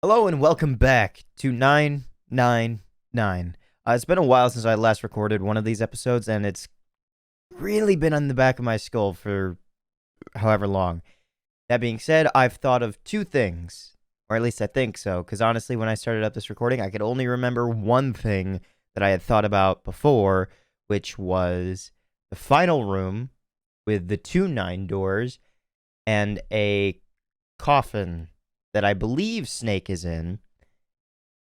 Hello and welcome back to 999. It's been a while since I last recorded one of these episodes, and it's really been on the back of my skull for however long. That being said, I've thought of two things, or at least I think so, because honestly, when I started up this recording, I could only remember one thing that I had thought about before, which was the final room with the two 9 doors and a coffin that I believe Snake is in.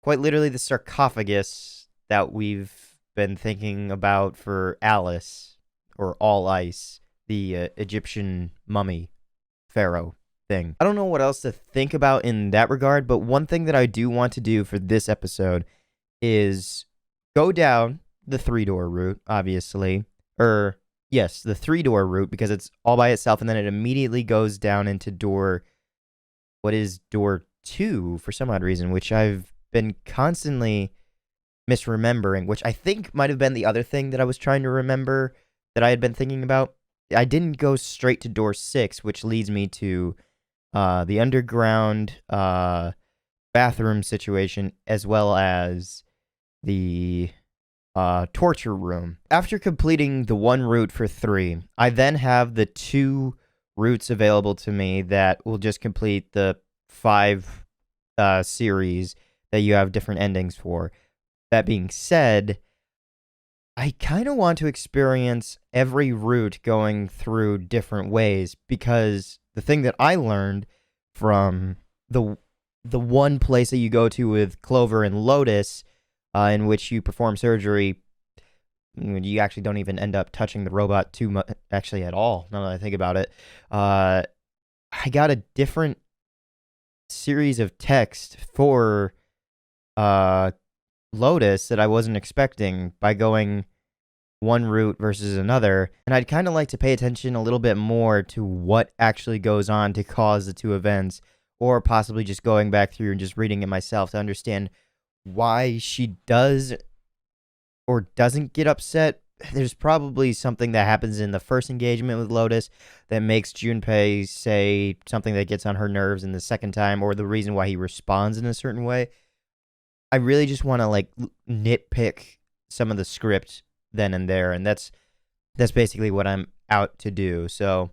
Quite literally the sarcophagus that we've been thinking about for Alice, or All Ice, the Egyptian mummy pharaoh thing. I don't know what else to think about in that regard, but one thing that I do want to do for this episode is go down the 3-door route, obviously. Yes, the 3-door route, because it's all by itself, and then it immediately goes down into what is door 2 for some odd reason, which I've been constantly misremembering, which I think might have been the other thing that I was trying to remember that I had been thinking about. I didn't go straight to door 6, which leads me to the underground bathroom situation, as well as the torture room. After completing the one route for 3, I then have the 2 routes available to me that will just complete the 5 series that you have different endings for. That being said, I kind of want to experience every route going through different ways, because the thing that I learned from the one place that you go to with Clover and Lotus, in which you perform surgery, you actually don't even end up touching the robot too much, actually, at all, now that I think about it. I got a different series of text for Lotus that I wasn't expecting by going one route versus another, and I'd kind of like to pay attention a little bit more to what actually goes on to cause the 2 events, or possibly just going back through and just reading it myself to understand why she does or doesn't get upset. There's probably something that happens in the first engagement with Lotus that makes Junpei say something that gets on her nerves in the second time, or the reason why he responds in a certain way. I really just want to nitpick some of the script then and there, and that's basically what I'm out to do. So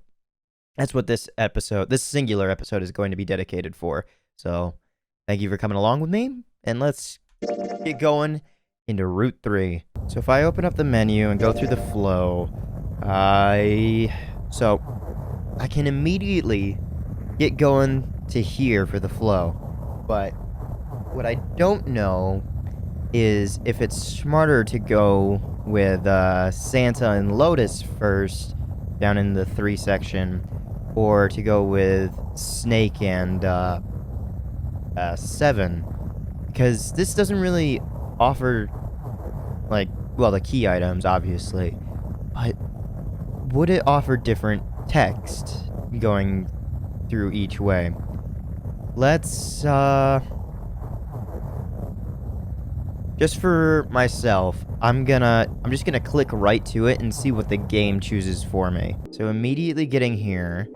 that's what this singular episode is going to be dedicated for. So thank you for coming along with me, and let's get going into Route 3. So if I open up the menu and go through the flow, I can immediately get going to here for the flow. But what I don't know is if it's smarter to go with Santa and Lotus first down in the 3 section, or to go with Snake and 7, because this doesn't really offer, the key items, obviously, but would it offer different text going through each way? Let's, just for myself, I'm just gonna click right to it and see what the game chooses for me. So immediately getting here,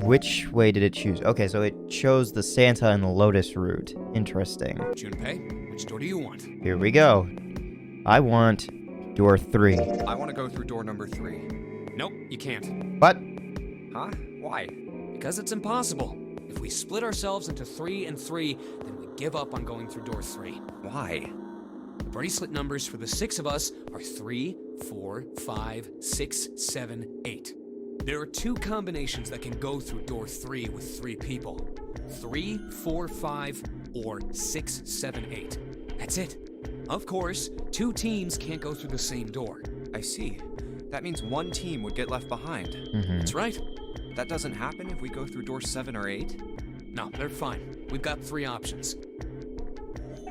which way did it choose? Okay, so it chose the Santa and the Lotus route. Interesting. Junpei, which door do you want? Here we go. I want door 3. I want to go through door number 3. Nope, you can't. What? Huh? Why? Because it's impossible. If we split ourselves into 3 and 3, then we give up on going through door 3. Why? The bracelet numbers for the 6 of us are 3, 4, 5, 6, 7, 8. There are 2 combinations that can go through door 3 with 3 people. 3, 4, 5, or 6, 7, 8. That's it. Of course, 2 teams can't go through the same door. I see. That means one team would get left behind. That's right. That doesn't happen if we go through door 7 or 8? No, they're fine. We've got 3 options.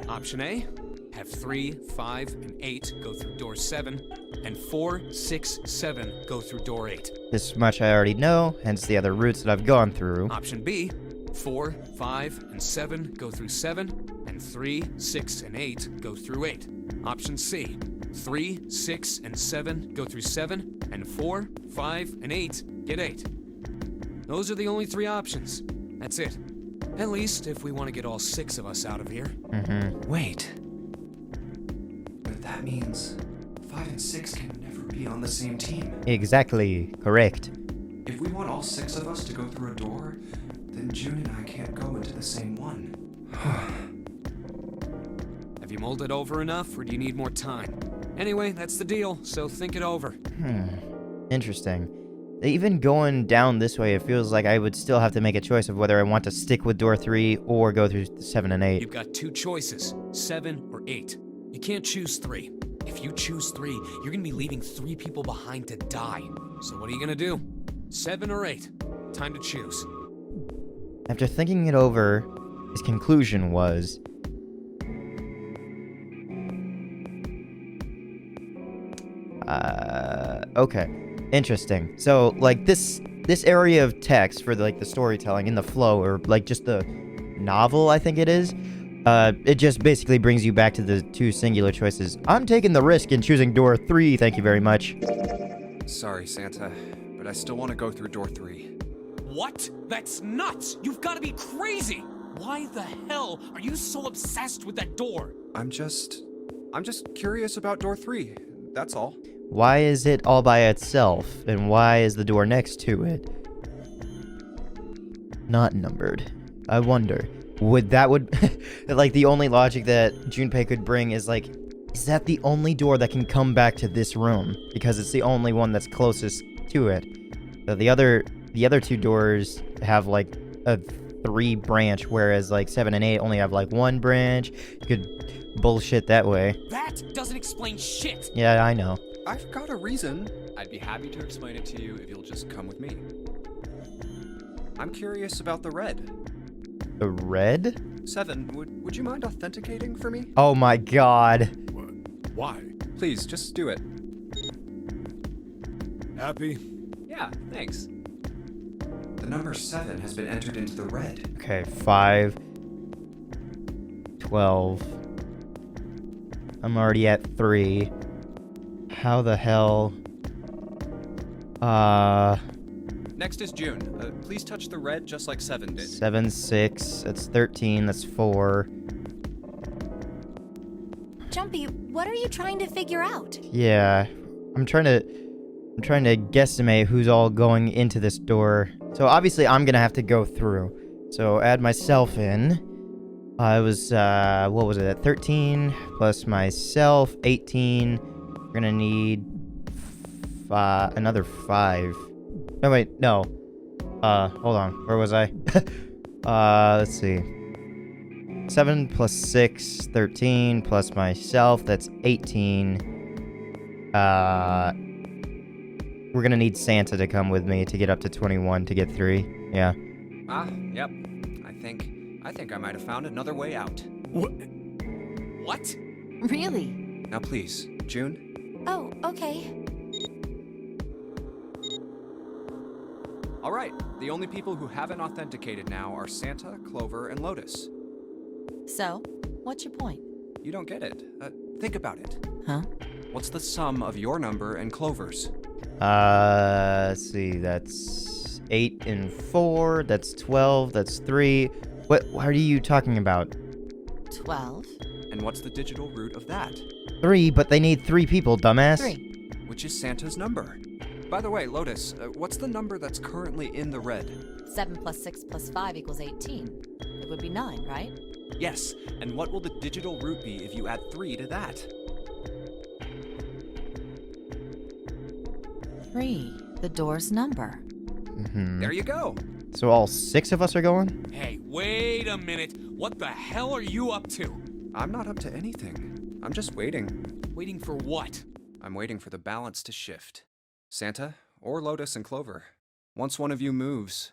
Option A, have 3, 5, and 8 go through door 7, and 4, 6, 7 go through door 8. This much I already know, hence the other routes that I've gone through. Option B, 4, 5, and 7 go through 7, and 3, 6, and 8 go through 8. Option C, 3, 6, and 7 go through 7, and 4, 5, and 8 get 8. Those are the only 3 options. That's it. At least if we want to get all 6 of us out of here. Wait. But that means 5 and 6 can never be on the same team. Exactly. Correct. If we want all 6 of us to go through a door, then June and I can't go into the same one. Have you mulled it over enough, or do you need more time? Anyway, that's the deal, so think it over. Interesting. Even going down this way, it feels like I would still have to make a choice of whether I want to stick with door 3 or go through 7 and 8. You've got 2 choices, 7 or 8. You can't choose 3. If you choose 3, you're gonna be leaving 3 people behind to die. So what are you gonna do? 7 or 8? Time to choose. After thinking it over, his conclusion was... okay. Interesting. So, like, this area of text for, like, the storytelling in the flow, or, like, just the novel, I think it is, it just basically brings you back to the 2 singular choices. I'm taking the risk in choosing door 3, thank you very much. Sorry, Santa, but I still want to go through door 3. What? That's nuts! You've got to be crazy! Why the hell are you so obsessed with that door? I'm just curious about door 3. That's all. Why is it all by itself, and why is the door next to it not numbered? I wonder. Would like, the only logic that Junpei could bring is, like, is that the only door that can come back to this room? Because it's the only one that's closest to it. So the other 2 doors have, like, a 3 branch, whereas, like, 7 and 8 only have, like, 1 branch. You could bullshit that way. That doesn't explain shit! Yeah, I know. I've got a reason. I'd be happy to explain it to you if you'll just come with me. I'm curious about the red. The red? 7, would you mind authenticating for me? Oh my god. Why? Please, just do it. Happy? Yeah, thanks. The number 7 has been entered into the red. Okay, 5, 12. I'm already at 3. How the hell? Next is June. Please touch the red just like 7 did. 7, 6. That's 13. That's 4. Junpei, what are you trying to figure out? Yeah, I'm trying to guesstimate who's all going into this door. So obviously I'm gonna have to go through. So add myself in. I was what was it? At 13 plus myself, 18. We're gonna need another 5. No, wait, no. Hold on. Where was I? Let's see. 7 plus 6, 13 plus myself, that's 18. We're gonna need Santa to come with me to get up to 21 to get 3. Yeah. Yep. I think I might have found another way out. What? Really? Now please, June. Oh, okay. All right, the only people who haven't authenticated now are Santa, Clover, and Lotus. So, what's your point? You don't get it. Think about it. Huh? What's the sum of your number and Clover's? Let's see, that's 8 and 4, that's 12, that's 3. What are you talking about? 12. And what's the digital root of that? 3, but they need 3 people, dumbass. 3. Which is Santa's number. By the way, Lotus, what's the number that's currently in the red? 7 plus 6 plus 5 equals 18. It would be 9, right? Yes, and what will the digital root be if you add 3 to that? 3. The door's number. There you go. So all 6 of us are going? Hey, wait a minute. What the hell are you up to? I'm not up to anything. I'm just waiting. Waiting for what? I'm waiting for the balance to shift. Santa, or Lotus and Clover. Once one of you moves,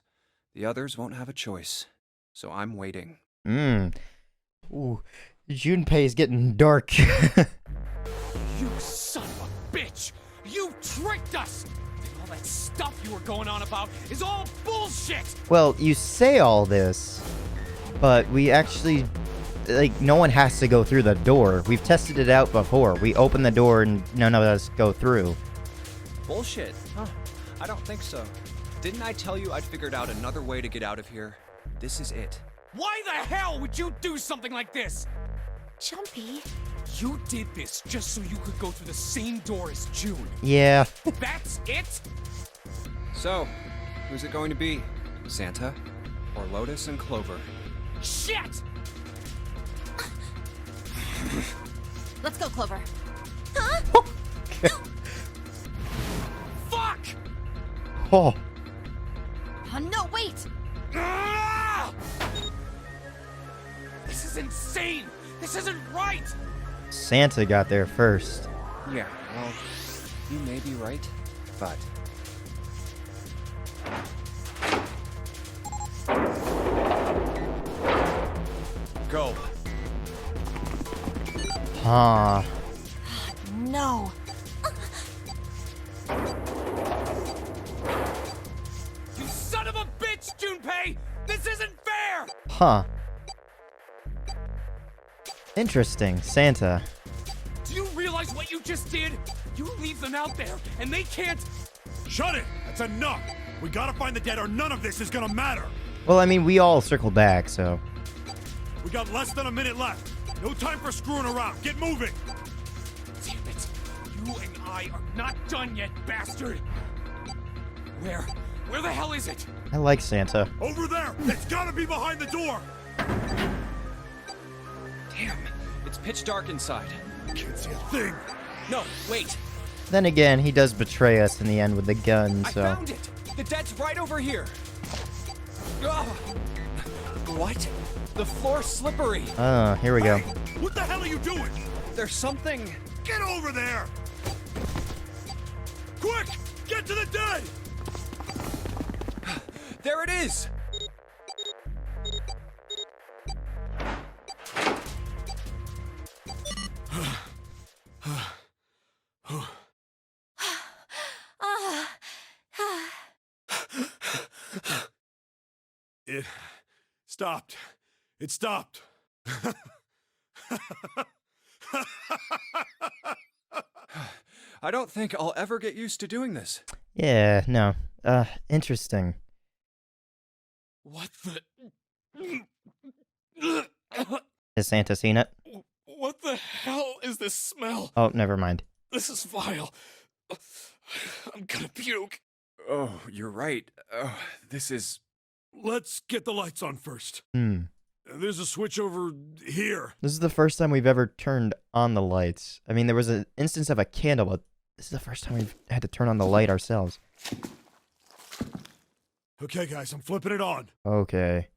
the others won't have a choice. So I'm waiting. Ooh, Junpei's getting dark. You son of a bitch! You tricked us! And all that stuff you were going on about is all bullshit! Well, you say all this, but we actually, like, no one has to go through the door. We've tested it out before. We open the door and none of us go through. Bullshit. Huh. I don't think so. Didn't I tell you I'd figured out another way to get out of here? This is it. Why the hell would you do something like this? Junpei. You did this just so you could go through the same door as June. Yeah. That's it? So, who's it going to be? Santa or Lotus and Clover? Shit! Let's go, Clover. Fuck! Oh. Oh, no, wait! Ah! This is insane! This isn't right! Santa got there first. Yeah, well, you may be right, but... Go. Huh. No. You son of a bitch, Junpei! This isn't fair! Huh. Interesting. Santa. Do you realize what you just did? You leave them out there, and they can't... Shut it! That's enough! We gotta find the dead or none of this is gonna matter! Well, I mean, we all circled back, so. We got less than a minute left. No time for screwing around. Get moving! Damn it! You and I are not done yet, bastard! Where the hell is it? I like Santa. Over there! It's gotta be behind the door! Damn, it's pitch dark inside. Can't see a thing! No, wait! Then again, he does betray us in the end with the gun, I so. found it! The dead's right over here! Ugh. What? The floor's slippery! Here we go. Hey, what the hell are you doing? There's something... Get over there! Quick! Get to the dead! There it is! It stopped. It stopped. I don't think I'll ever get used to doing this. Yeah, no. Interesting. What the... Has Santa seen it? What the hell is this smell? Oh, never mind. This is vile. I'm gonna puke. Oh, you're right. Oh, this is... Let's get the lights on first. Hmm. There's a switch over here. This is the first time we've ever turned on the lights. I mean, there was an instance of a candle, but this is the first time we've had to turn on the light ourselves. Okay, guys, I'm flipping it on. Okay.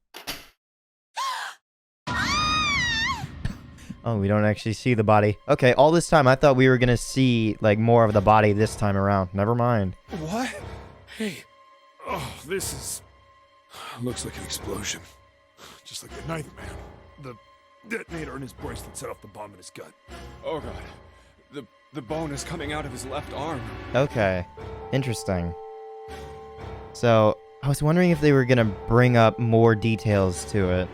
Oh, we don't actually see the body. Okay, all this time I thought we were gonna see, like, more of the body this time around. Never mind. What? Hey. Oh, this is... Looks like an explosion. Just like the Ninth Man. The detonator in his bracelet set off the bomb in his gut. Oh god. The bone is coming out of his left arm. Okay. Interesting. So, I was wondering if they were gonna bring up more details to it.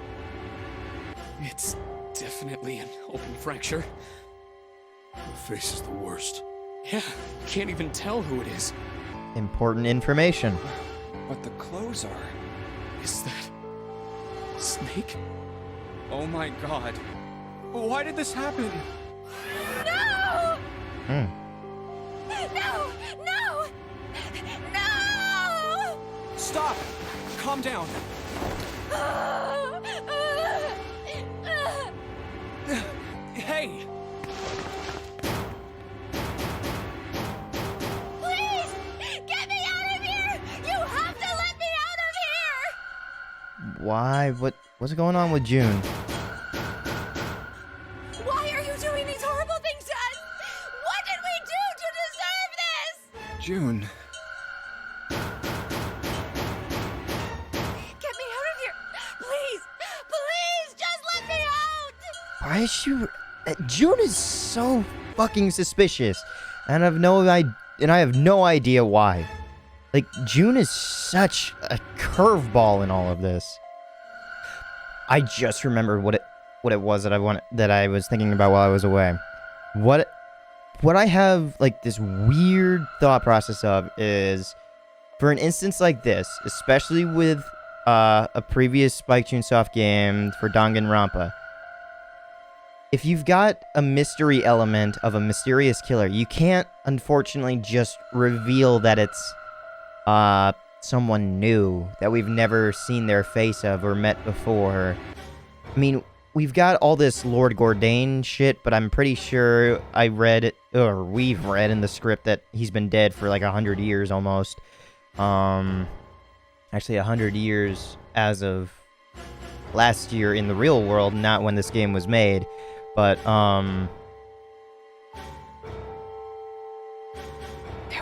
It's definitely an open fracture. The face is the worst. Yeah, can't even tell who it is. Important information. But the clothes are... Is that... Snake? Oh my god. Why did this happen? No! Hmm. No! No! No! Stop! Calm down. Hey! Please! Get me out of here! You have to let me out of here! Why? What's going on with June? Why are you doing these horrible things to us? What did we do to deserve this? June. Get me out of here! Please! Please! Just let me out! Why is she... June is so fucking suspicious. And I have no idea why. Like, June is such a curveball in all of this. I just remembered what it was that I was thinking about while I was away. What I have, like, this weird thought process of is, for an instance like this, especially with a previous Spike Chunsoft game for Danganronpa. If you've got a mystery element of a mysterious killer, you can't, unfortunately, just reveal that it's someone new that we've never seen their face of or met before. I mean, we've got all this Lord Gordain shit, but I'm pretty sure we've read in the script that he's been dead for like 100 years almost. Actually 100 years as of last year in the real world, not when this game was made. But,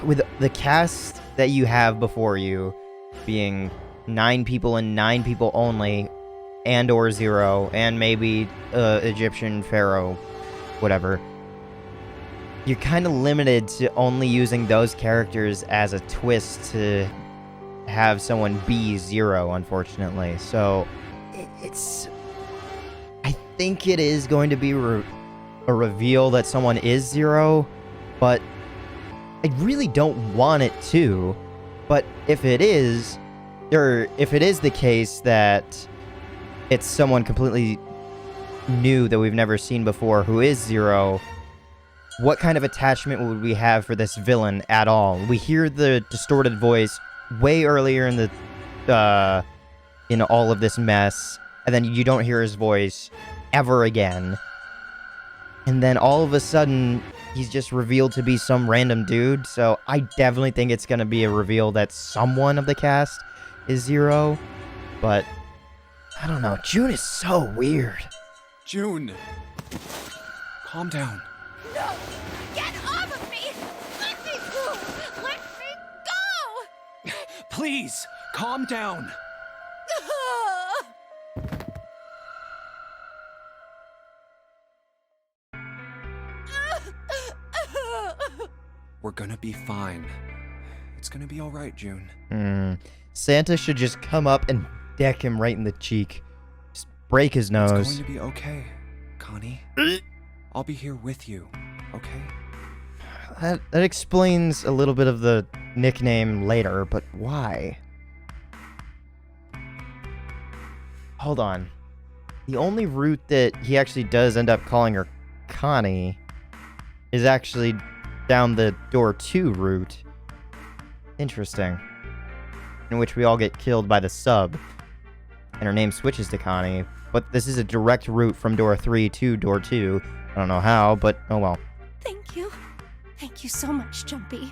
with the cast that you have before you being 9 people and 9 people only, and or 0, and maybe Egyptian pharaoh, whatever, you're kind of limited to only using those characters as a twist to have someone be 0, unfortunately. So, I think it is going to be a reveal that someone is 0, but I really don't want it to. But if it is, or if it is the case that it's someone completely new that we've never seen before who is 0, what kind of attachment would we have for this villain at all? We hear the distorted voice way earlier in in all of this mess, and then you don't hear his voice ever again. And then all of a sudden, he's just revealed to be some random dude, so I definitely think it's gonna be a reveal that someone of the cast is 0, but I don't know. June is so weird. June! Calm down. No! Get off of me! Let me go! Let me go! Please, calm down. We're gonna be fine. It's gonna be alright, June. Santa should just come up and deck him right in the cheek. Just break his nose. It's going to be okay, Connie. I'll be here with you, okay? That explains a little bit of the nickname later, but why? Hold on. The only route that he actually does end up calling her Connie is actually down the door 2 route. Interesting. In which we all get killed by the sub, and her name switches to Connie, but this is a direct route from door 3 to door 2. I don't know how, but oh well. Thank you. Thank you so much, Junpei.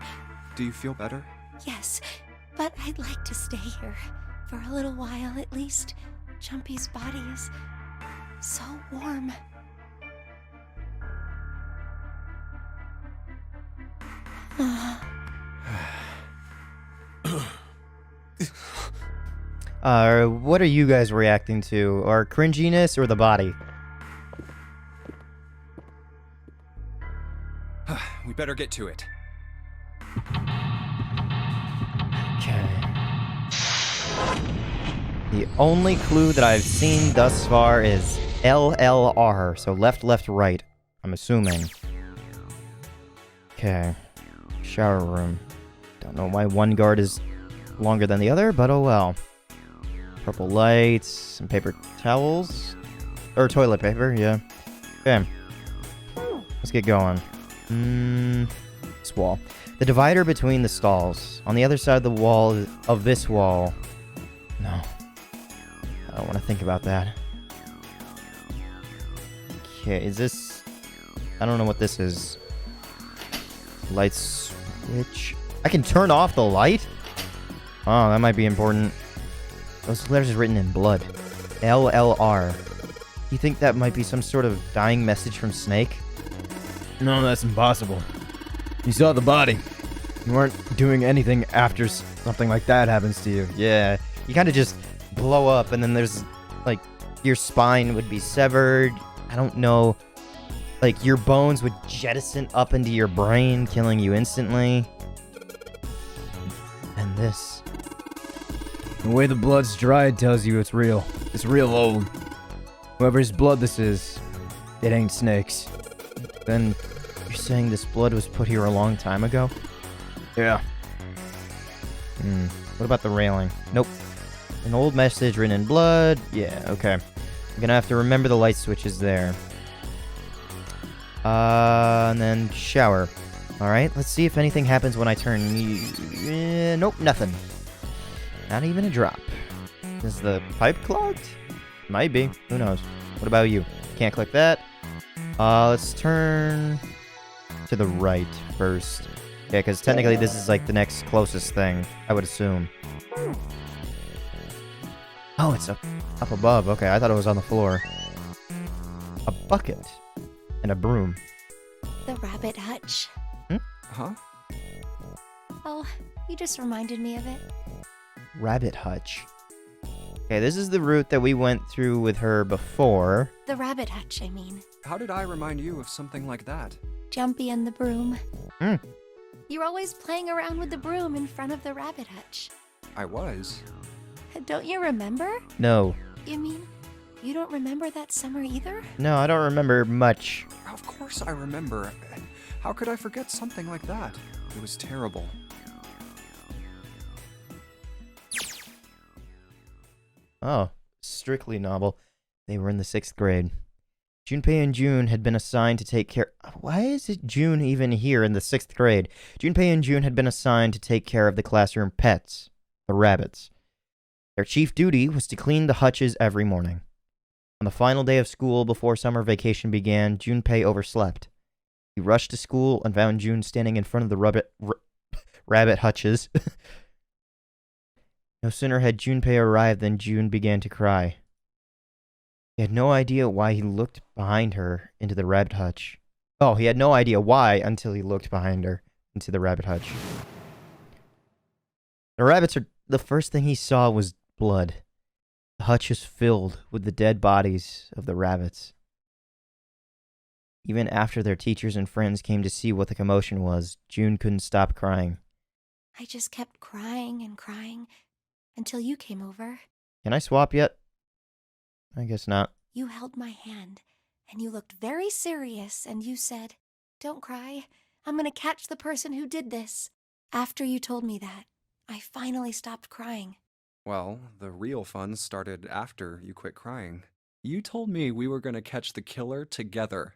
Do you feel better? Yes, but I'd like to stay here for a little while at least. Junpei's body is so warm. What are you guys reacting to? Our cringiness or the body? We better get to it. Okay. The only clue that I've seen thus far is LLR, so left, left, right, I'm assuming. Okay. Shower room. Don't know why one guard is longer than the other, but oh well. Purple lights, some paper towels. Or toilet paper, yeah. Okay. Let's get going. This wall. The divider between the stalls. On the other side of the wall, of this wall. No. I don't want to think about that. Okay, is this... I don't know what this is. Light switch. I can turn off the light? Oh, that might be important. Those letters are written in blood. LLR. You think that might be some sort of dying message from Snake? No, that's impossible. You saw the body. You weren't doing anything after something like that happens to you. Yeah, you kind of just blow up and then there's, like, your spine would be severed. I don't know. Like, your bones would jettison up into your brain, killing you instantly. And this. The way the blood's dried tells you it's real. It's real old. Whoever's blood this is, it ain't Snake's. Then, you're saying this blood was put here a long time ago? Yeah. What about the railing? Nope. An old message written in blood. Yeah, okay. I'm gonna have to remember the light switches there. And then shower. Alright, let's see if anything happens when I turn... nope, nothing. Not even a drop. Is the pipe clogged? Might be. Who knows? What about you? Can't click that. Let's turn to the right first. Yeah, because technically this is like the next closest thing, I would assume. Oh, it's up above. Okay, I thought it was on the floor. A bucket and a broom. The rabbit hutch. Huh? Oh, you just reminded me of it. Rabbit hutch. Okay, this is the route that we went through with her before. The rabbit hutch, I mean. How did I remind you of something like that? Jumpy and the broom. Hmm. You're always playing around with the broom in front of the rabbit hutch. I was. Don't you remember? No. You mean, you don't remember that summer either? No, I don't remember much. Of course I remember. How could I forget something like that? It was terrible. Oh, strictly novel. They were in the 6th grade. Junpei and June had been assigned to take care... Why is it June even here in the 6th grade? Junpei and June had been assigned to take care of the classroom pets, the rabbits. Their chief duty was to clean the hutches every morning. On the final day of school before summer vacation began, Junpei overslept. He rushed to school and found June standing in front of the rabbit hutches. No sooner had Junpei arrived than June began to cry. He had no idea why he looked behind her into the rabbit hutch. Oh, he had no idea why until he looked behind her into the rabbit hutch. The first thing he saw was blood. The hutch was filled with the dead bodies of the rabbits. Even after their teachers and friends came to see what the commotion was, June couldn't stop crying. I just kept crying and crying until you came over. Can I swap yet? I guess not. You held my hand, and you looked very serious, and you said, "Don't cry. I'm going to catch the person who did this." After you told me that, I finally stopped crying. Well, the real fun started after you quit crying. You told me we were going to catch the killer together.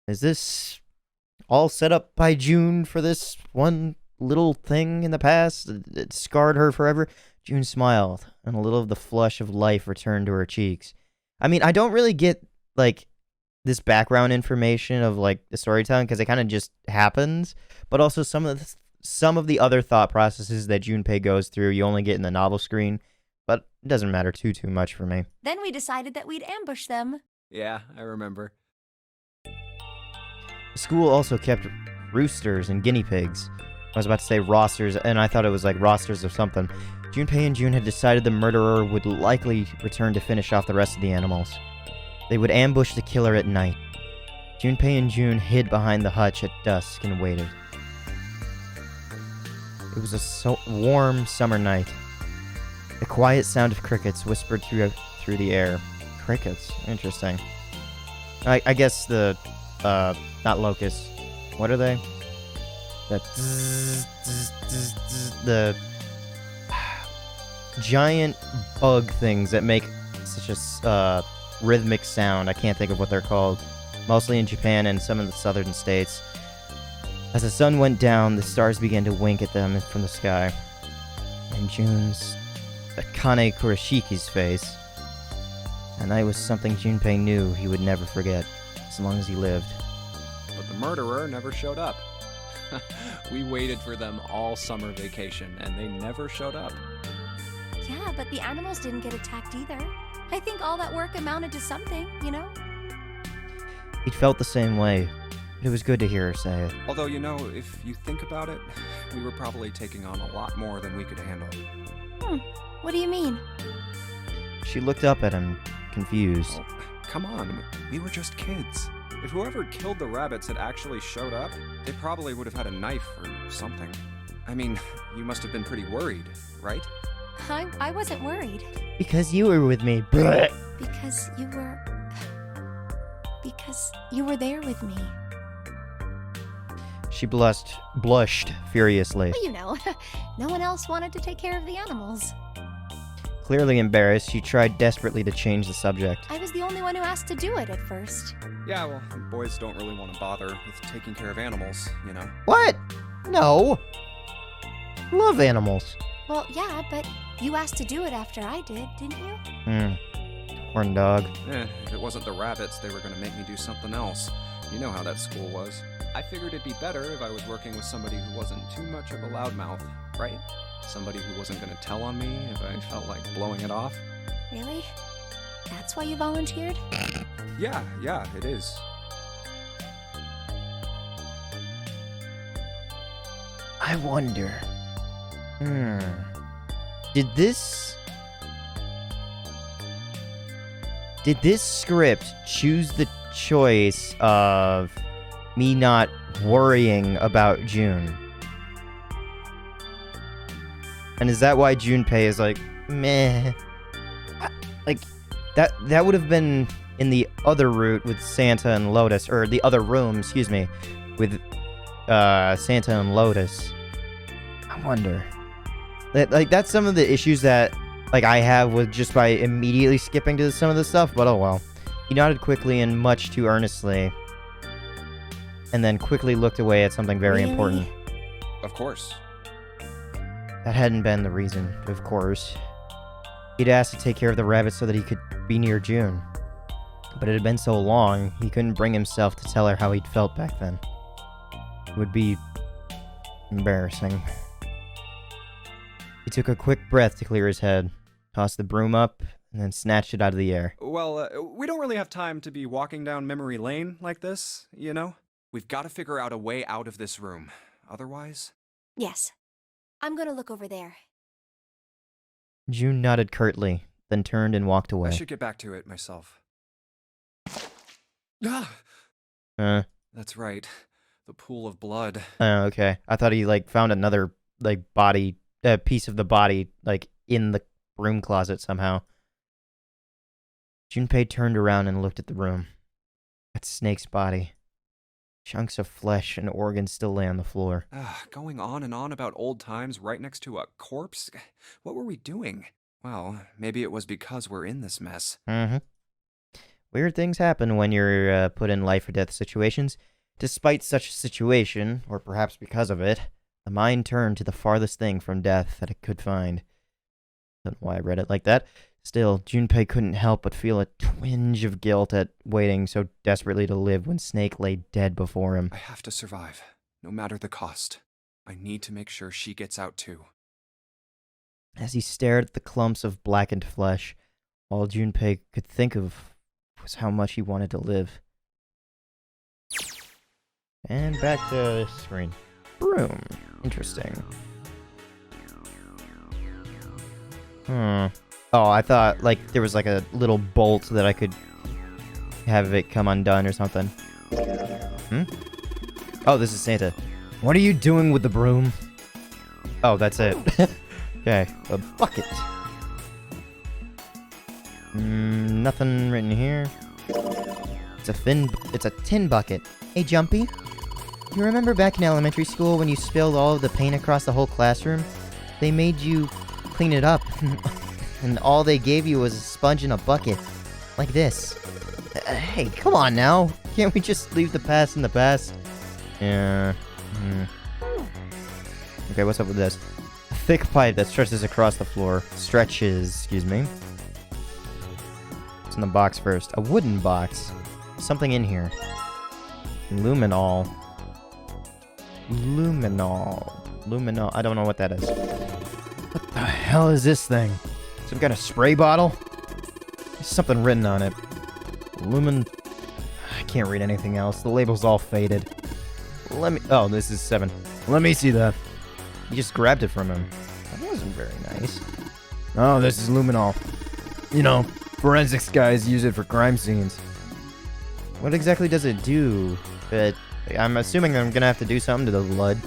Is this all set up by June for this one little thing in the past? It scarred her forever? June smiled, and a little of the flush of life returned to her cheeks. I mean, I don't really get, like, this background information of, like, the storytelling, because it kind of just happens, but also some of the other thought processes that Junpei goes through, you only get in the novel screen, but it doesn't matter too much for me. Then we decided that we'd ambush them. Yeah, I remember. The school also kept roosters and guinea pigs. I was about to say rosters, and I thought it was like rosters or something. Junpei and June had decided the murderer would likely return to finish off the rest of the animals. They would ambush the killer at night. Junpei and June hid behind the hutch at dusk and waited. It was a warm summer night. The quiet sound of crickets whispered through the air. Crickets? Interesting. I guess the, not locusts. What are they? The giant bug things that make such a rhythmic sound. I can't think of what they're called. Mostly in Japan and some of the southern states. As the sun went down, the stars began to wink at them from the sky. And June's Akane Kuroshiki's face. And that was something Junpei knew he would never forget, as long as he lived. But the murderer never showed up. We waited for them all summer vacation, and they never showed up. Yeah, but the animals didn't get attacked either. I think all that work amounted to something, you know? He'd felt the same way. But it was good to hear her say it. Although, you know, if you think about it, we were probably taking on a lot more than we could handle. What do you mean? She looked up at him, confused. Oh, come on, we were just kids. If whoever killed the rabbits had actually showed up, they probably would have had a knife or something. I mean, you must have been pretty worried, right? I wasn't worried. Because you were with me. Because you were there with me. She blushed furiously. Well, you know, no one else wanted to take care of the animals. Clearly embarrassed, she tried desperately to change the subject. I was the only one who asked to do it at first. Yeah, well, boys don't really want to bother with taking care of animals, you know? What? No. Love animals. Well, yeah, but you asked to do it after I did, didn't you? Horn dog. If it wasn't the rabbits, they were gonna make me do something else. You know how that school was. I figured it'd be better if I was working with somebody who wasn't too much of a loudmouth, right? Somebody who wasn't gonna tell on me if I felt like blowing it off. Really? That's why you volunteered? Yeah, it is. I wonder. Did this script choose the choice of me not worrying about June? And is that why Junpei is like, meh? Like, that would have been in the other route with Santa and Lotus, or the other room, excuse me, with Santa and Lotus. I wonder. Like, that's some of the issues that, like, I have with just by immediately skipping to some of the stuff, but oh well. He nodded quickly and much too earnestly, and then quickly looked away at something very Really? important. Of course. That hadn't been the reason, of course. He'd asked to take care of the rabbits so that he could be near June. But it had been so long, he couldn't bring himself to tell her how he'd felt back then. It would be embarrassing. He took a quick breath to clear his head, tossed the broom up, and then snatched it out of the air. Well, we don't really have time to be walking down memory lane like this, you know? We've got to figure out a way out of this room. Otherwise... Yes. I'm gonna look over there. June nodded curtly, then turned and walked away. I should get back to it myself. Ah! That's right. The pool of blood. Oh, okay. I thought he, like, found another, like, body, piece of the body, like, in the broom closet somehow. Junpei turned around and looked at the room. At Snake's body. Chunks of flesh and organs still lay on the floor. Going on and on about old times right next to a corpse? What were we doing? Well, maybe it was because we're in this mess. Weird things happen when you're put in life or death situations. Despite such a situation, or perhaps because of it, the mind turned to the farthest thing from death that it could find. Don't know why I read it like that. Still, Junpei couldn't help but feel a twinge of guilt at waiting so desperately to live when Snake lay dead before him. I have to survive, no matter the cost. I need to make sure she gets out too. As he stared at the clumps of blackened flesh, all Junpei could think of was how much he wanted to live. And back to screen. Broom. Interesting. Oh, I thought, like, there was, like, a little bolt that I could have it come undone or something. Oh, this is Santa. What are you doing with the broom? Oh, that's it. Okay, a bucket. Nothing written here. It's a tin bucket. Hey, Jumpy. You remember back in elementary school when you spilled all of the paint across the whole classroom? They made you clean it up. And all they gave you was a sponge and a bucket. Like this. Hey, come on now. Can't we just leave the past in the past? Yeah. Okay, what's up with this? A thick pipe that stretches across the floor. Excuse me. What's in the box first? A wooden box. Something in here. Luminol. I don't know what that is. What the hell is this thing? Some kind of spray bottle? There's something written on it. I can't read anything else. The label's all faded. Oh, this is 7. Let me see that. You just grabbed it from him. That wasn't very nice. Oh, this is luminol. You know, forensics guys use it for crime scenes. What exactly does it do? I'm assuming I'm gonna have to do something to the blood.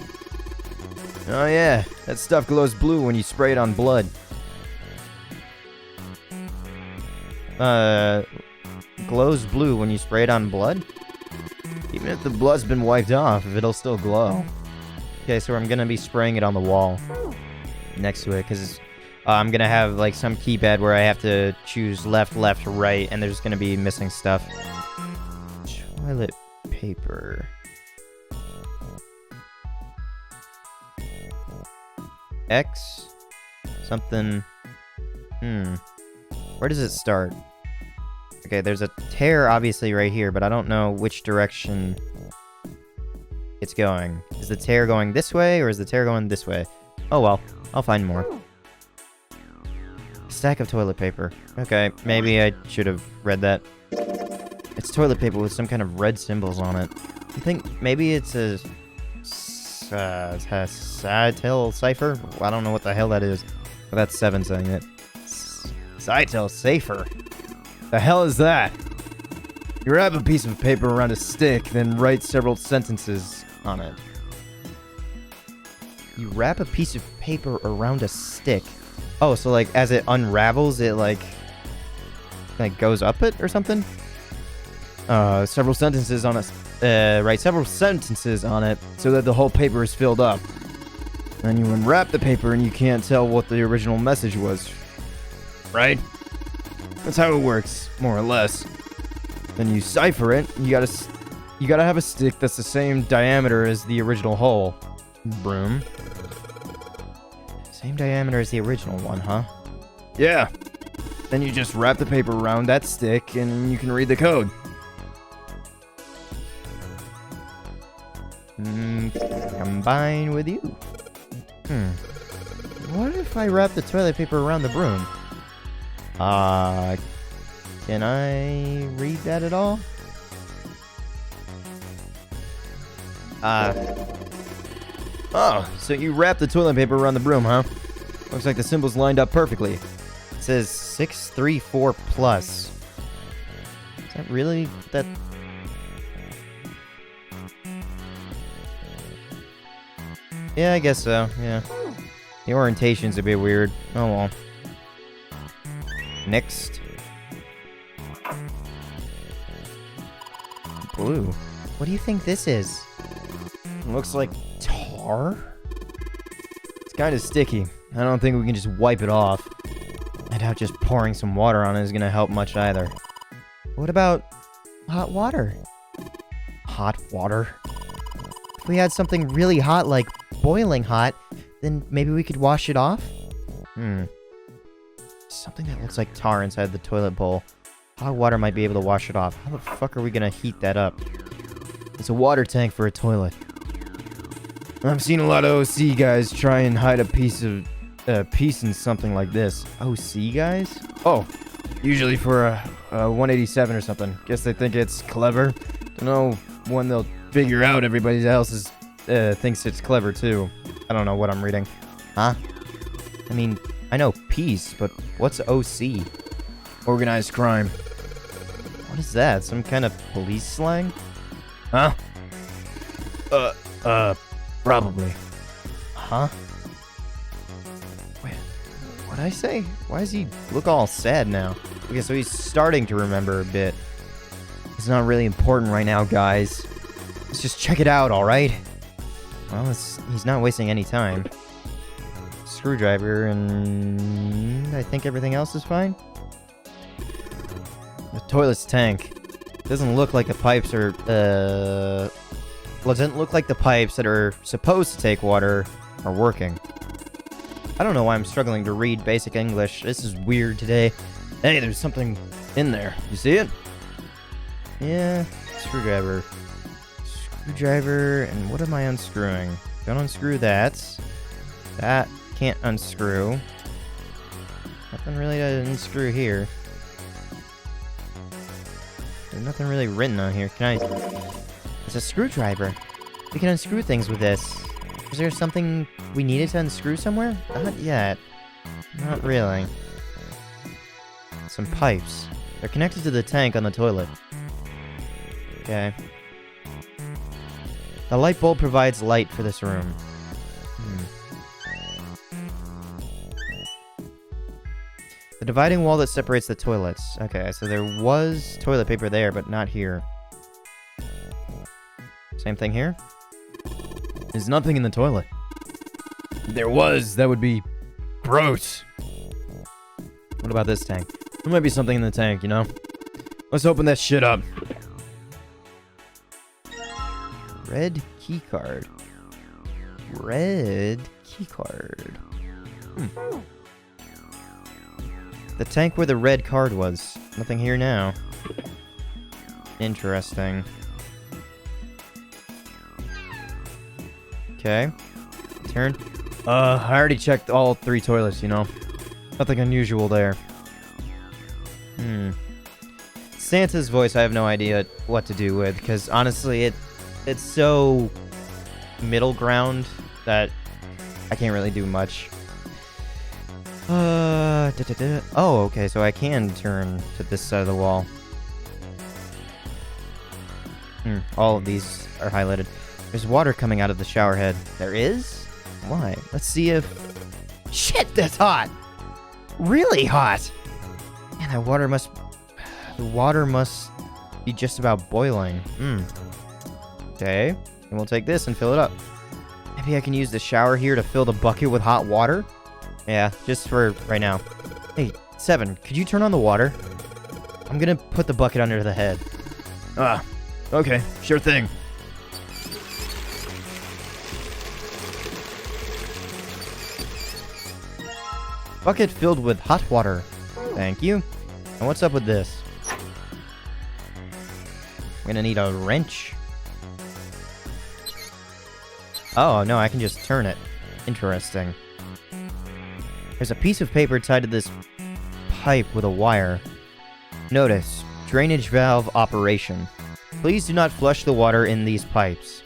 Oh yeah, that stuff glows blue when you spray it on blood. Glows blue when you spray it on blood? Even if the blood's been wiped off, it'll still glow. Okay, so I'm gonna be spraying it on the wall next to it, because I'm gonna have like some keypad where I have to choose left, right, and there's gonna be missing stuff. Toilet paper. X something. Where does it start? Okay, there's a tear obviously right here, but I don't know which direction it's going. Is the tear going this way, or is the tear going this way? Oh well, I'll find more. Stack of toilet paper. Okay, maybe I should have read that. It's toilet paper with some kind of red symbols on it. I think maybe it's a Scytl cipher? I don't know what the hell that is. But that's 7 saying it. Scytl cipher? The hell is that? You wrap a piece of paper around a stick, then write several sentences on it. You wrap a piece of paper around a stick. Oh, so like as it unravels, it like goes up it or something? Several sentences on it. Write several sentences on it so that the whole paper is filled up. Then you unwrap the paper and you can't tell what the original message was. Right? That's how it works, more or less. Then you cipher it. You gotta have a stick that's the same diameter as the original hole. Broom. Same diameter as the original one, huh? Yeah. Then you just wrap the paper around that stick and you can read the code. Combine with you. What if I wrap the toilet paper around the broom? Can I read that at all? Oh, so you wrap the toilet paper around the broom, huh? Looks like the symbols lined up perfectly. It says 634 plus. Is that really that? Yeah, I guess so, yeah. The orientation's a bit weird. Oh well. Next. Blue. What do you think this is? It looks like tar? It's kind of sticky. I don't think we can just wipe it off. I doubt just pouring some water on it is gonna help much either. What about hot water? Hot water? If we had something really hot, like boiling hot, then maybe we could wash it off? Something that looks like tar inside the toilet bowl. Hot water might be able to wash it off. How the fuck are we gonna heat that up? It's a water tank for a toilet. I've seen a lot of OC guys try and hide a piece in something like this. OC guys? Oh, usually for a 187 or something. Guess they think it's clever. Don't know when they'll figure out everybody else thinks it's clever too. I don't know what I'm reading. Huh? I mean, I know peace, but what's OC? Organized crime. What is that? Some kind of police slang? Huh? Probably. Huh? Wait, what'd I say? Why does he look all sad now? Okay, so he's starting to remember a bit. It's not really important right now, guys. Let's just check it out, alright? Well, he's not wasting any time. Screwdriver, and I think everything else is fine. The toilet's tank. Doesn't look like the pipes are, well, it doesn't look like the pipes that are supposed to take water are working. I don't know why I'm struggling to read basic English. This is weird today. Hey, there's something in there. You see it? Yeah, screwdriver. Screwdriver, and what am I unscrewing? Don't unscrew that. That can't unscrew. Nothing really to unscrew here. There's nothing really written on here. Can I... It's a screwdriver. We can unscrew things with this. Is there something we needed to unscrew somewhere? Not yet. Not really. Some pipes. They're connected to the tank on the toilet. Okay. The light bulb provides light for this room. The dividing wall that separates the toilets. Okay, so there was toilet paper there, but not here. Same thing here. There's nothing in the toilet. If there was, that would be gross. What about this tank? There might be something in the tank, you know? Let's open that shit up. Red keycard. Red keycard. The tank where the red card was. Nothing here now. Interesting. Okay. Turn. I already checked all 3 toilets, you know? Nothing unusual there. Santa's voice, I have no idea what to do with, because honestly, it's so middle ground that I can't really do much. Oh, okay, so I can turn to this side of the wall. All of these are highlighted. There's water coming out of the shower head. There is? Why? Let's see if... Shit, that's hot! Really hot! Man, that water must... The water must be just about boiling. Okay. And we'll take this and fill it up. Maybe I can use the shower here to fill the bucket with hot water? Yeah, just for right now. Hey, 7, could you turn on the water? I'm gonna put the bucket under the head. Okay, sure thing. Bucket filled with hot water. Thank you. And what's up with this? I'm gonna need a wrench. Oh, no, I can just turn it. Interesting. There's a piece of paper tied to this pipe with a wire. Notice, drainage valve operation. Please do not flush the water in these pipes.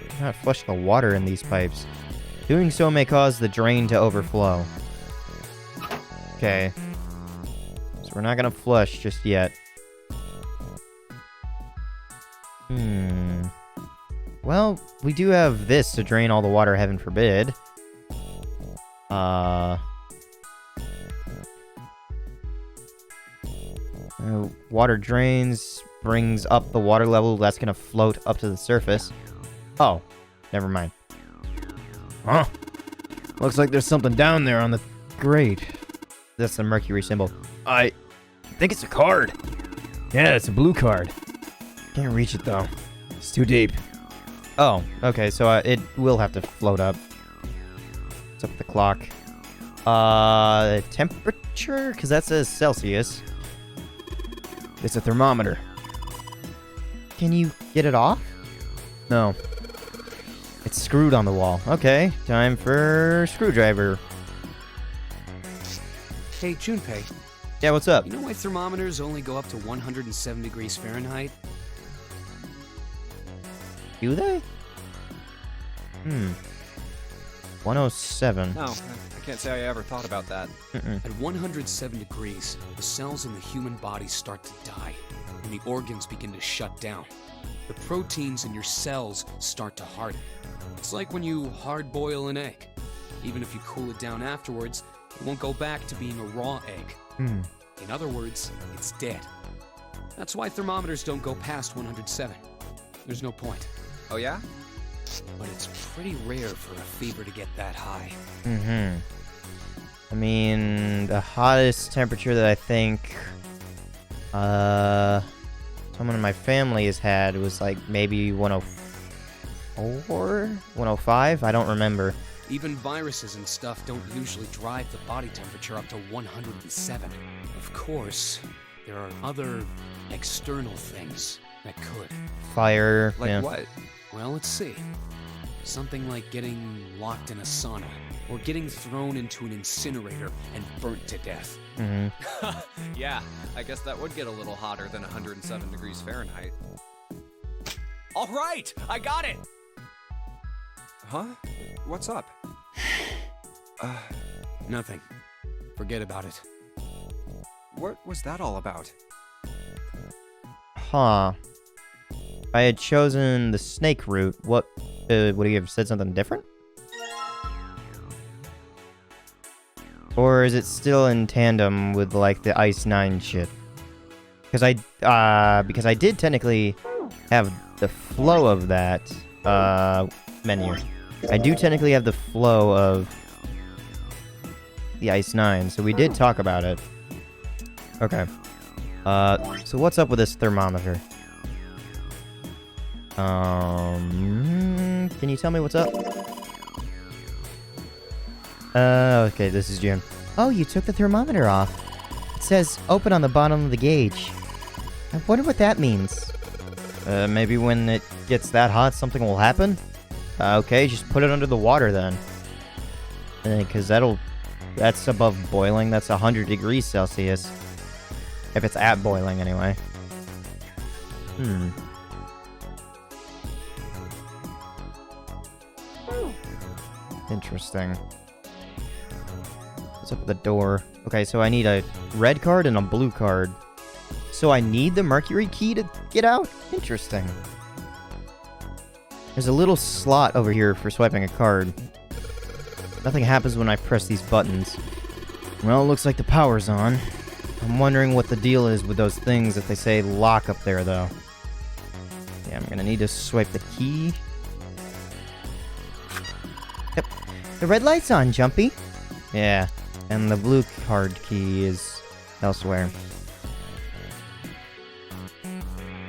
Do not flush the water in these pipes. Doing so may cause the drain to overflow. Okay. So we're not gonna flush just yet. Well, we do have this to drain all the water, heaven forbid. Water drains, brings up the water level, that's gonna float up to the surface. Oh, never mind. Huh? Looks like there's something down there on the grate. That's the mercury symbol. I think it's a card. Yeah, it's a blue card. Can't reach it though. It's too deep. Oh, okay, so it will have to float up. What's up with the clock? Temperature? Because that says Celsius. It's a thermometer. Can you get it off? No. It's screwed on the wall. Okay, time for screwdriver. Hey, Junpei. Yeah, what's up? You know why thermometers only go up to 107 degrees Fahrenheit? Do they? 107. No, I can't say I ever thought about that. At 107 degrees, the cells in the human body start to die, and the organs begin to shut down. The proteins in your cells start to harden. It's like when you hard-boil an egg. Even if you cool it down afterwards, it won't go back to being a raw egg. In other words, it's dead. That's why thermometers don't go past 107. There's no point. Oh yeah? But it's pretty rare for a fever to get that high. I mean, the hottest temperature that I think someone in my family has had was like maybe 104, 105. I don't remember. Even viruses and stuff don't usually drive the body temperature up to 107. Of course, there are other external things that could. Fire. Like yeah. what? Well, let's see. Something like getting locked in a sauna, or getting thrown into an incinerator and burnt to death. Yeah, I guess that would get a little hotter than 107 degrees Fahrenheit. All right, I got it! Huh? What's up? Nothing. Forget about it. What was that all about? Huh. If I had chosen the snake route, what would he have said something different? Or is it still in tandem with like the Ice 9 shit? Because I did technically have the flow of that menu. I do technically have the flow of the Ice 9, so we did talk about it. Okay. So what's up with this thermometer? Can you tell me what's up? Okay, this is June. Oh, you took the thermometer off. It says open on the bottom of the gauge. I wonder what that means. Maybe when it gets that hot, something will happen? Okay, just put it under the water then. Because that's above boiling. That's 100 degrees Celsius. If it's at boiling, anyway. Interesting. What's up with the door? Okay, so I need a red card and a blue card. So I need the Mercury key to get out? Interesting. There's a little slot over here for swiping a card. Nothing happens when I press these buttons. Well, it looks like the power's on. I'm wondering what the deal is with those things that they say lock up there, though. Yeah, I'm gonna need to swipe the key. Yep. The red light's on, Junpei. Yeah, and the blue card key is elsewhere.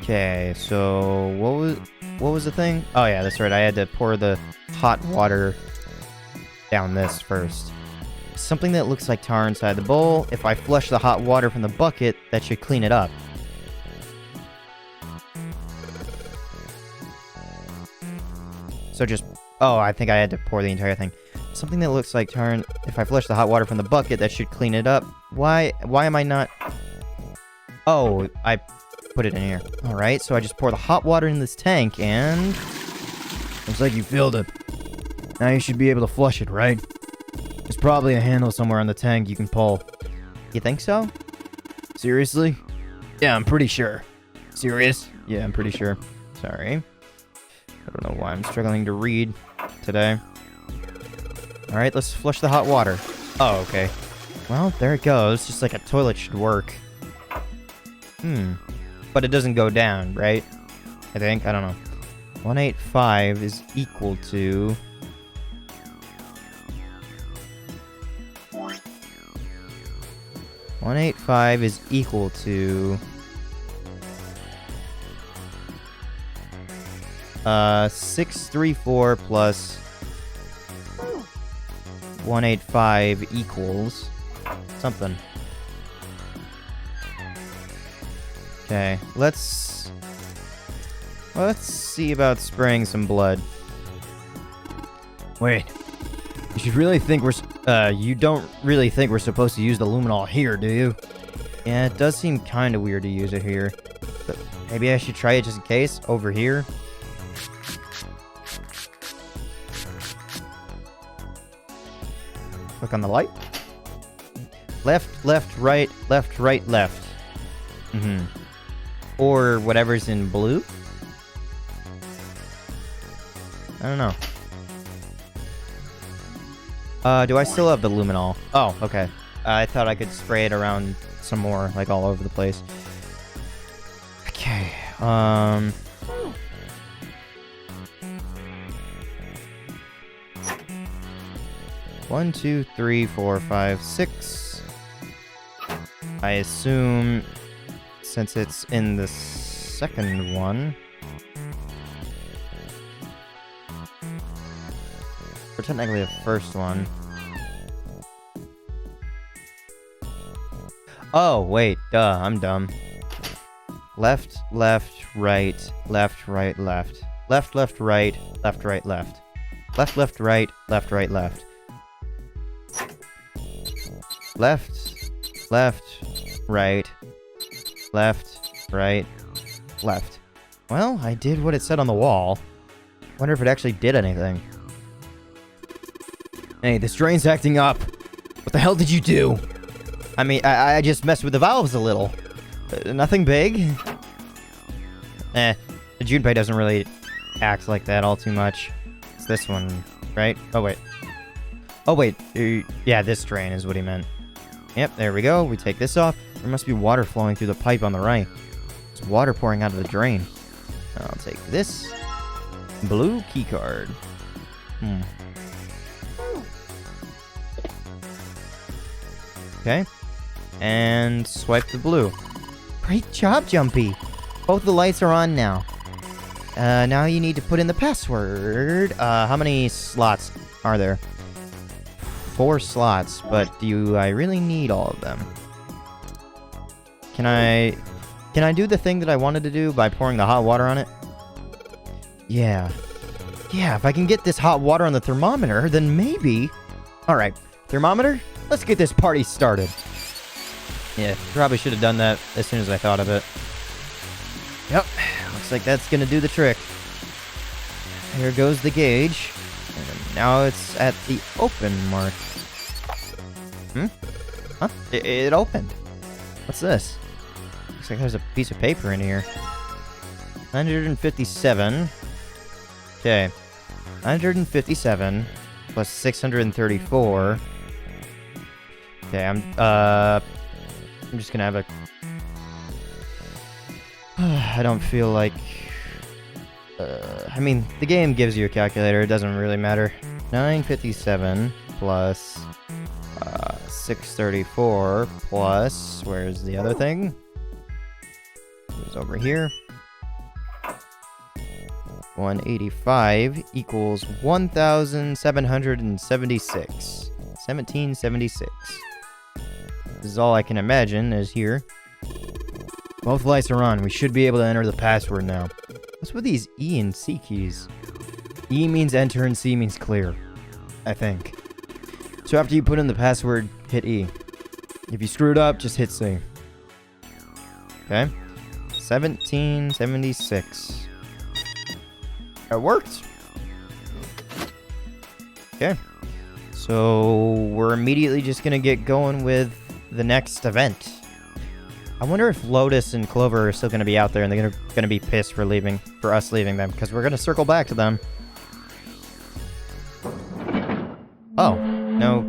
Okay, so what was the thing? Oh yeah, that's right. I had to pour the hot water down this first. Something that looks like tar inside the bowl. If I flush the hot water from the bucket, that should clean it up. So just... Oh, I think I had to pour the entire thing. Something that looks like tar... If I flush the hot water from the bucket, that should clean it up. Why am I not... Oh, I put it in here. Alright, so I just pour the hot water in this tank, and... Looks like you filled it. Now you should be able to flush it, right? There's probably a handle somewhere on the tank you can pull. You think so? Seriously? Yeah, I'm pretty sure. Serious? Yeah, I'm pretty sure. Sorry. I don't know why I'm struggling to read today. Alright, let's flush the hot water. Oh, okay. Well, there it goes. Just like a toilet should work. But it doesn't go down, right? I think? I don't know. 185 is equal to... 185 is equal to 634 plus 185 equals something. Okay, let's see about spraying some blood. Wait. You really think you don't really think we're supposed to use the luminol here, do you? Yeah, it does seem kind of weird to use it here. But maybe I should try it just in case, over here. Click on the light. Left, left, right, left, right, left. Or whatever's in blue? I don't know. Do I still have the luminol? Oh, okay. I thought I could spray it around some more, like all over the place. Okay, 1, 2, 3, 4, 5, 6. I assume, since it's in the second one... Or technically the first one. Oh, wait, duh, I'm dumb. Left, left, right, left, right, left. Left, left, right, left, right, left. Left, left, right, left, right, left. Left, left, right, left, right, left. Well, I did what it said on the wall. Wonder if it actually did anything. Hey, this drain's acting up. What the hell did you do? I mean, I just messed with the valves a little. Nothing big. The Junpei doesn't really act like that all too much. It's this one, right? Oh, wait. Oh, wait. Yeah, this drain is what he meant. Yep, there we go. We take this off. There must be water flowing through the pipe on the right. There's water pouring out of the drain. I'll take this blue keycard. Okay. And swipe the blue. Great job, Junpei. Both the lights are on now. Now you need to put in the password. How many slots are there? 4 slots, but do I really need all of them? Can I do the thing that I wanted to do by pouring the hot water on it? Yeah. Yeah, if I can get this hot water on the thermometer, then maybe... Alright, thermometer? Let's get this party started. Yeah, probably should have done that as soon as I thought of it. Yep, looks like that's gonna do the trick. There goes the gauge. And now it's at the open mark. Huh? It opened. What's this? Looks like there's a piece of paper in here. 157. Okay. 157 plus 634. Okay, I'm just gonna have a... I don't feel like... I mean, the game gives you a calculator, it doesn't really matter. 957 plus 634 plus... Where's the other thing? It's over here. 185 equals 1,776. 1776. This is all I can imagine is here. Both lights are on. We should be able to enter the password now. What's with these E and C keys? E means enter and C means clear, I think. So after you put in the password, hit E. If you screwed up, just hit C. Okay. 1776. That worked. Okay. So we're immediately just gonna get going with the next event. I wonder if Lotus and Clover are still gonna be out there and they're gonna be pissed for us leaving them, because we're gonna circle back to them. Oh, no.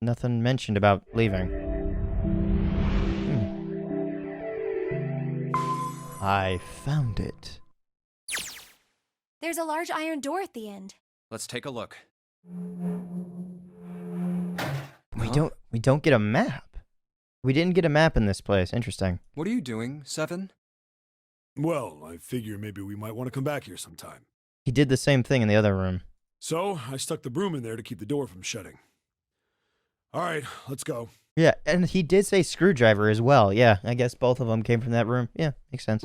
Nothing mentioned about leaving. I found it. There's a large iron door at the end. Let's take a look. We don't get a map. We didn't get a map in this place. Interesting. What are you doing, Seven? Well, I figure maybe we might want to come back here sometime. He did the same thing in the other room. So, I stuck the broom in there to keep the door from shutting. Alright, let's go. Yeah, and he did say screwdriver as well. Yeah, I guess both of them came from that room. Yeah, makes sense.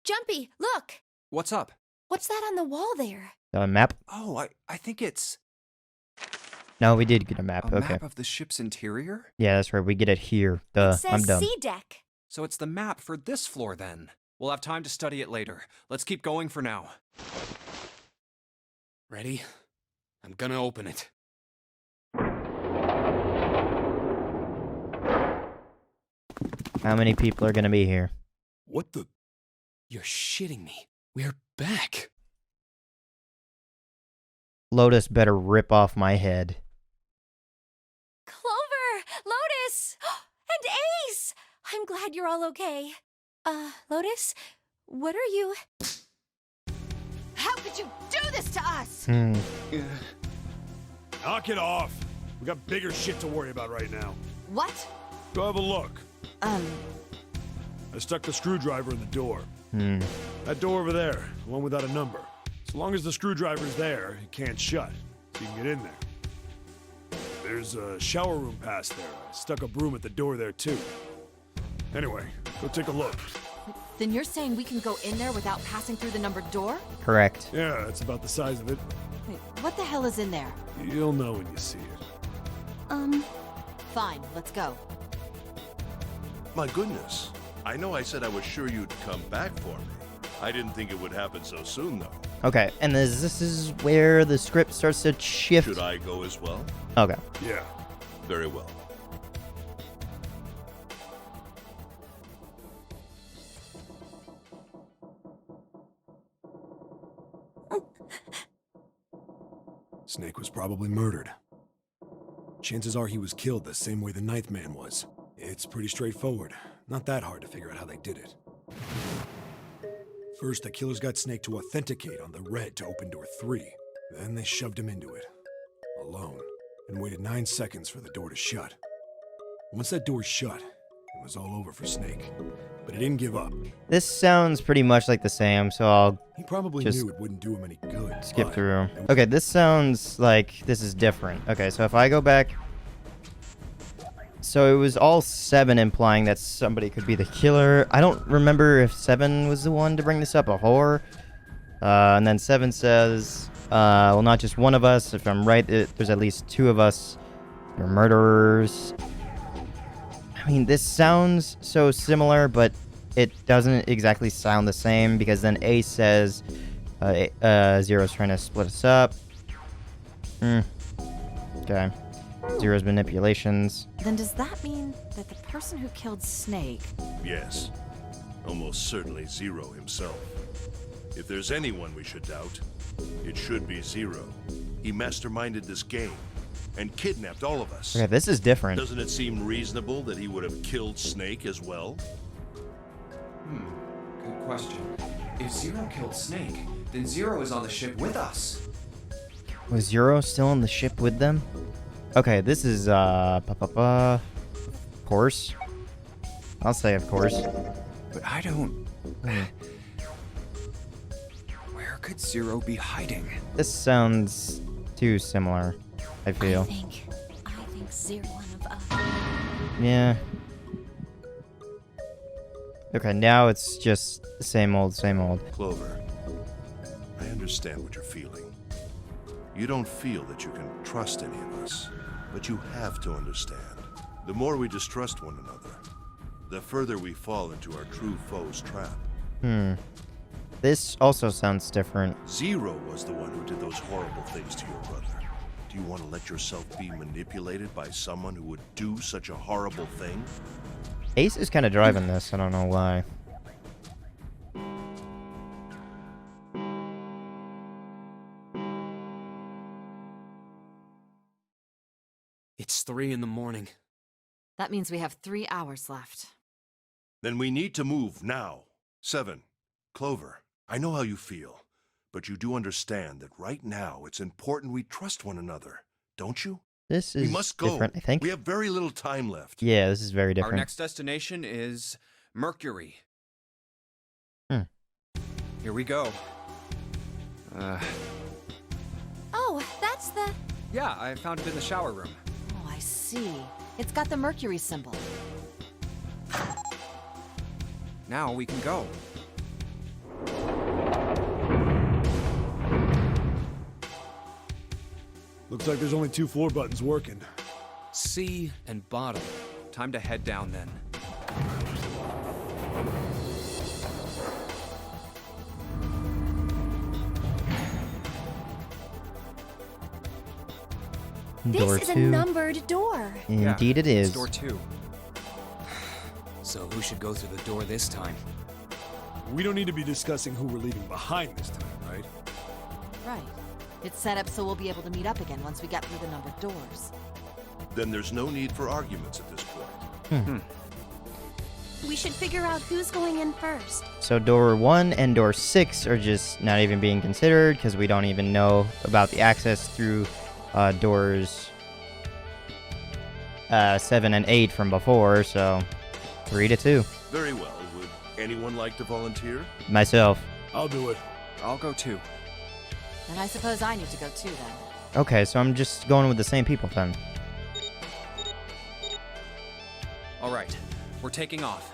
Junpei, look! What's up? What's that on the wall there? Map? Oh, I think it's No, we did get a map. a Okay. map of the ship's interior? Yeah, that's right. We get it here. Duh, It says I'm dumb. C deck. So it's the map for this floor then. We'll have time to study it later. Let's keep going for now. Ready? I'm gonna open it. How many people are gonna be here? What the? You're shitting me. We're back. Lotus better rip off my head. Clover! Lotus! And Ace! I'm glad you're all okay. Lotus? What are you... How could you do this to us? Knock it off! We got bigger shit to worry about right now. What? Go have a look. I stuck the screwdriver in the door. That door over there, the one without a number. So long as the screwdriver's there, it can't shut. So you can get in there. There's a shower room past there. I stuck a broom at the door there too. Anyway, go take a look. Then you're saying we can go in there without passing through the numbered door? Correct. Yeah, that's about the size of it. Wait, what the hell is in there? You'll know when you see it. Fine, let's go. My goodness. I know I said I was sure you'd come back for me. I didn't think it would happen so soon, though. Okay, and this is where the script starts to shift. Should I go as well? Okay. Yeah. Very well. Snake was probably murdered. Chances are he was killed the same way the ninth man was. It's pretty straightforward. Not that hard to figure out how they did it. First, the killers got Snake to authenticate on the red to open door 3. Then they shoved him into it, alone, and waited 9 seconds for the door to shut. Once that door shut, it was all over for Snake. But he didn't give up. This sounds pretty much like the same, so I'll He probably Just knew it wouldn't do him any good. skip but through. Okay, this sounds like this is different. Okay, so if I go back... So it was all 7 implying that somebody could be the killer. I don't remember if 7 was the one to bring this up, a whore. And then 7 says, well, not just one of us. If I'm right, there's at least 2 of us. They're murderers. I mean, this sounds so similar, but it doesn't exactly sound the same, because then A says Zero's trying to split us up. Okay. Zero's manipulations. Then does that mean that the person who killed Snake... Yes. Almost certainly Zero himself. If there's anyone we should doubt, it should be Zero. He masterminded this game and kidnapped all of us. Okay, this is different. Doesn't it seem reasonable that he would have killed Snake as well? Good question. If Zero killed Snake, then Zero is on the ship with us. Was Zero still on the ship with them? Okay, this is, of course. I'll say of course. But I don't... Where could Zero be hiding? This sounds too similar, I feel. I think Zero one of us. Yeah. Okay, now it's just the same old, same old. Clover, I understand what you're feeling. You don't feel that you can trust any of us, but you have to understand. The more we distrust one another, the further we fall into our true foe's trap. This also sounds different. Zero was the one who did those horrible things to your brother. Do you want to let yourself be manipulated by someone who would do such a horrible thing? Ace is kind of driving this, I don't know why. It's 3 in the morning. That means we have 3 hours left. Then we need to move now. 7. Clover, I know how you feel, but you do understand that right now it's important we trust one another, don't you? This is We must go. different, I think. We have very little time left. Yeah, this is very Our different. next destination is Mercury. Here we go. Oh, that's the... Yeah, I found it in the shower room. Oh, I see. It's got the Mercury symbol. Now we can go. Looks like there's only 2 floor buttons working. C and bottom. Time to head down then. Door This is a 2. numbered door. Indeed it It's is. door 2. So who should go through the door this time? We don't need to be discussing who we're leaving behind this time, right? Right. It's set up so we'll be able to meet up again once we get through the numbered doors. Then there's no need for arguments at this point. We should figure out who's going in first. So door 1 and door 6 are just not even being considered, because we don't even know about the access through doors 7 and 8 from before, so 3 to 2. Very well. Would anyone like to volunteer? Myself. I'll do it. I'll go too. Then I suppose I need to go too then. Okay, so I'm just going with the same people then. All right, we're taking off.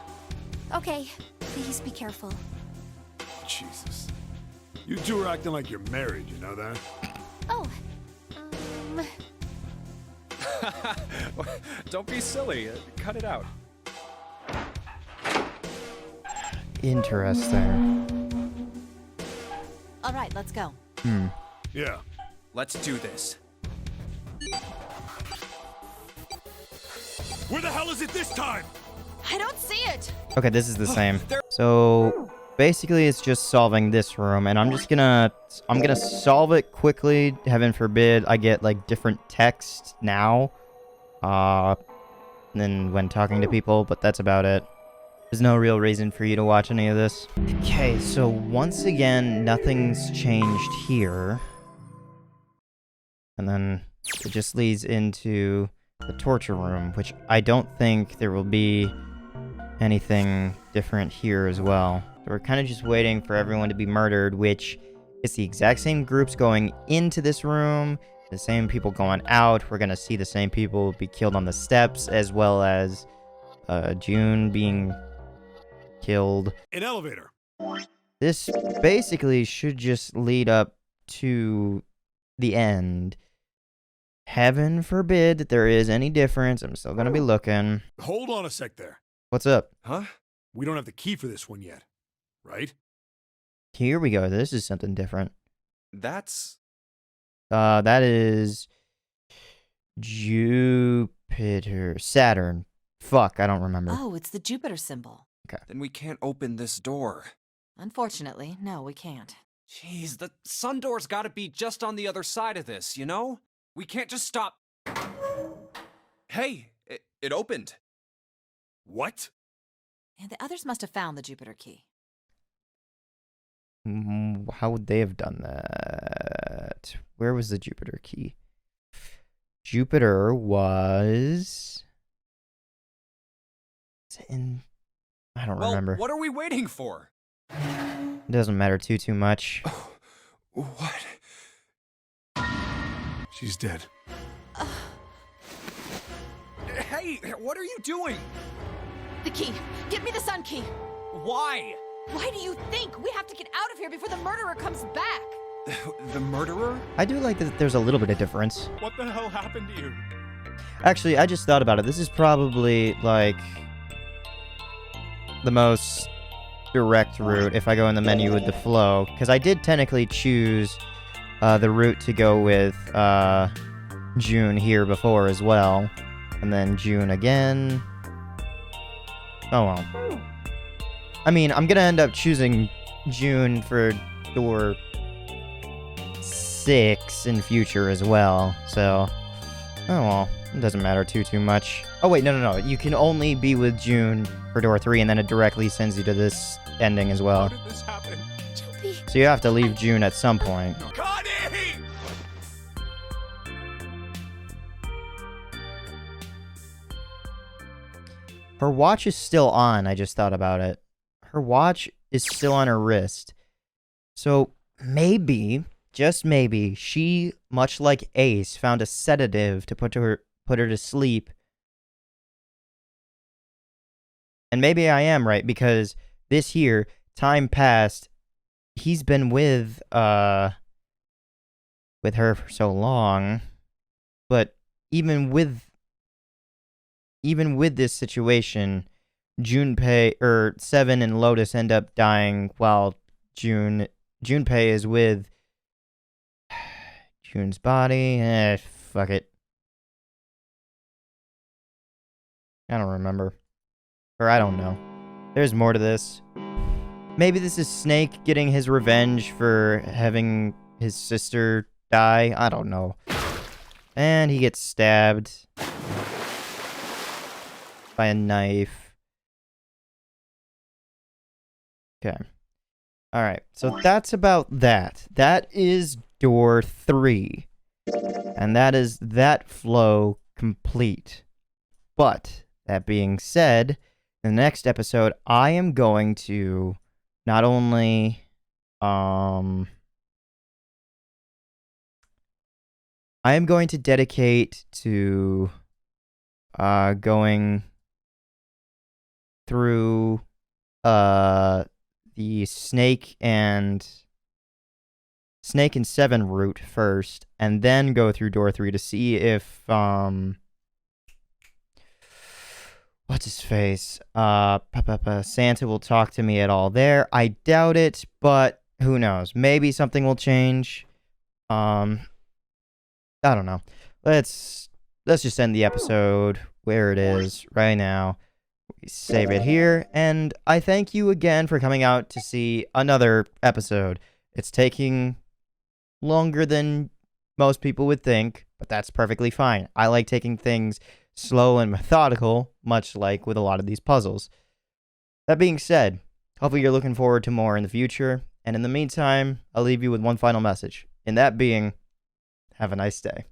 Okay, please be careful. Jesus. You 2 are acting like you're married, you know that? Oh, Don't be silly. Cut it out. Interesting. All right, let's go. Yeah. Let's do this. Where the hell is it this time? I don't see it! Okay, this is the same. So basically it's just solving this room, and I'm gonna solve it quickly. Heaven forbid I get like different text now. than when talking to people, but that's about it. There's no real reason for you to watch any of this. Okay, so once again, nothing's changed here. And then it just leads into the torture room, which I don't think there will be anything different here as well. So we're kind of just waiting for everyone to be murdered, which is the exact same groups going into this room, the same people going out. We're going to see the same people be killed on the steps, as well as June being killed. An elevator. This basically should just lead up to the end. Heaven forbid that there is any difference. I'm still going to be looking. Hold on a sec there. What's up? Huh? We don't have the key for this one yet, right? Here we go. This is something different. That's... That is Jupiter. Saturn. Fuck, I don't remember. Oh, it's the Jupiter symbol. Then we can't open this door. Unfortunately, no, we can't. Jeez, the sun door's gotta be just on the other side of this, you know? We can't just stop... Hey, it opened. What? And the others must have found the Jupiter key. How would they have done that? Where was the Jupiter key? Jupiter was... in... I don't remember. What are we waiting for? It doesn't matter too much. What? She's dead. Hey, what are you doing? The key! Get me the sun key! Why? Why do you think? We have to get out of here before the murderer comes back! The murderer? I do like that there's a little bit of difference. What the hell happened to you? Actually, I just thought about it. This is probably, like, the most direct route if I go in the menu with the flow. Because I did technically choose the route to go with June here before as well. And then June again. Oh well. I mean, I'm gonna end up choosing June for door 6 in future as well. So, oh well. It doesn't matter too much. Oh wait, no. You can only be with June for door 3, and then it directly sends you to this ending as well. How did this happen? Junpei, So you have to leave June at some point. Connie! Her watch is still on, I just thought about it. Her watch is still on her wrist. So maybe, just maybe, she, much like Ace, found a sedative to put her to sleep. And maybe I am right, because this year, time passed, he's been with her for so long. But even with this situation, Junpei, Seven and Lotus end up dying while Junpei is with June's body. Fuck it. I don't remember. Or I don't know. There's more to this. Maybe this is Snake getting his revenge for having his sister die. I don't know. And he gets stabbed by a knife. Okay. Alright, so that's about that. That is door 3. And that is that flow complete. But, that being said, in the next episode, I am going to not only, I am going to dedicate to, going through, the Snake and Seven route first, and then go through door 3 to see if, what's his face? Santa will talk to me at all there. I doubt it, but who knows? Maybe something will change. I don't know. Let's just end the episode where it is right now. We save it here, and I thank you again for coming out to see another episode. It's taking longer than most people would think, but that's perfectly fine. I like taking things slow and methodical, much like with a lot of these puzzles. That being said, hopefully you're looking forward to more in the future, and in the meantime, I'll leave you with one final message, and that being, have a nice day.